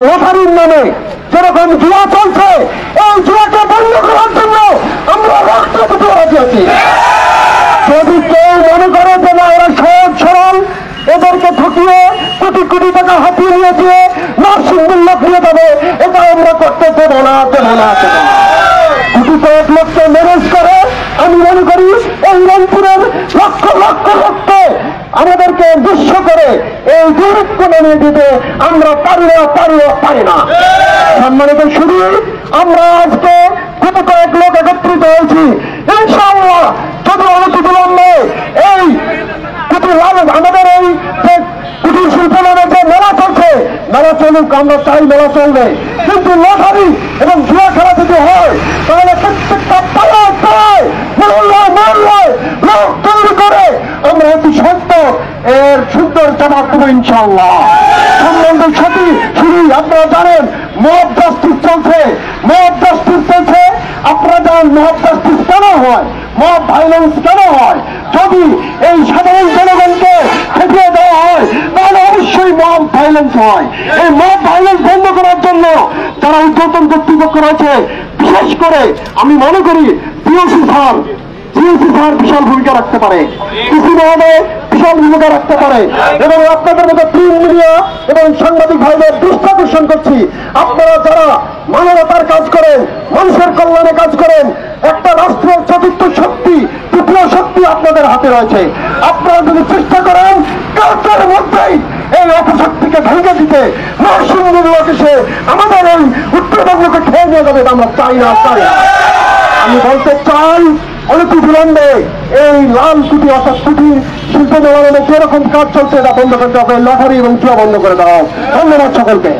লটারির নামে যেরকম জুয়া চলছে, এই জুয়াকে বন্ধ করার জন্য আমরা রক্ত দিতে রাজি আছি। যদি কেউ মনে করে যে না ওরা সহজ সরল, এদেরকে ঠকিয়ে কোটি কোটি টাকা হাতিয়ে নিয়ে গিয়ে নরসিংদীর লোক নিয়ে যাবে, এটা আমরা করতে দেবো না, দেবো না, দেবো না। কোটি কয়েক লোককে ম্যানেজ করে আমি মনে করি এই রংপুরের লক্ষ লক্ষ লোককে আমাদেরকে দুঃস্ব করে এই দুর্ভিক্ষ নামিয়ে দিতে আমরা পারি না। সম্মানিত শুধু আমরা আজকে কোটি কয়েক লোক একত্রিত হয়েছি, ইনশাআল্লাহ যদি অনতিবিলম্বে এই আমাদের এই কুটির শিল্প নামে যে মেলা চলছে, মেলা চলুক, আমরা চাই মেলা চলবে, কিন্তু লটারি এবং জুয়া খেলা যদি হয় তাহলে প্রত্যেকটা পাড়ায় মহল্লায় লোক তৈরি করে আমরা অতি সত্য এর সুন্দর জবাব দেবো ইনশাআল্লাহ। সম্বন্ধের সাথে শুরু আপনারা জানেন মব জাস্টিস চলছে, আপনারা জানেন মব জাস্টিস কেন হয়, মব ভাইলেন্স কেন হয়। যদি এই সাধারণ জনগণকে খেপিয়ে দেওয়া হয় তাহলে অবশ্যই মব ভাইলেন্স হয়। এই মব ভাইলেন্স বন্ধ করার জন্য যারা উদ্বোধন কর্তৃপক্ষ রয়েছে, বিশেষ করে আমি মনে করি জিওসি স্যার বিশাল ভূমিকা রাখতে পারে, কৃষি মহোদয় বিশাল ভূমিকা রাখতে পারে। এবং আপনাদের মতো প্রিন্ট মিডিয়া এবং সাংবাদিক ভাইদের দৃষ্টি আকর্ষণ করছি, আপনারা যারা মানবতার কাজ করেন, মানুষের কল্যাণে কাজ করেন, একটা রাষ্ট্রের চতুর্থ শক্তি, তৃতীয় শক্তি আপনাদের হাতে রয়েছে। আপনারা যদি চেষ্টা করেন কালকের মধ্যেই এই অপশক্তিকে ভেঙে দিতে, নরসিংদীর লোক এসে আমাদের এই উত্তরবঙ্গকে খেয়ে নিয়ে যাবে, আমরা চাই না। আমি বলতে চাই অনতিবিলম্বে এই লাল কুটি অর্থাৎ কুটির শিল্প মেলার যেরকম কাজ চলছে এটা বন্ধ করতে হবে, লটারি এবং জুয়া বন্ধ করে দেওয়া। ধন্যবাদ সকলকে।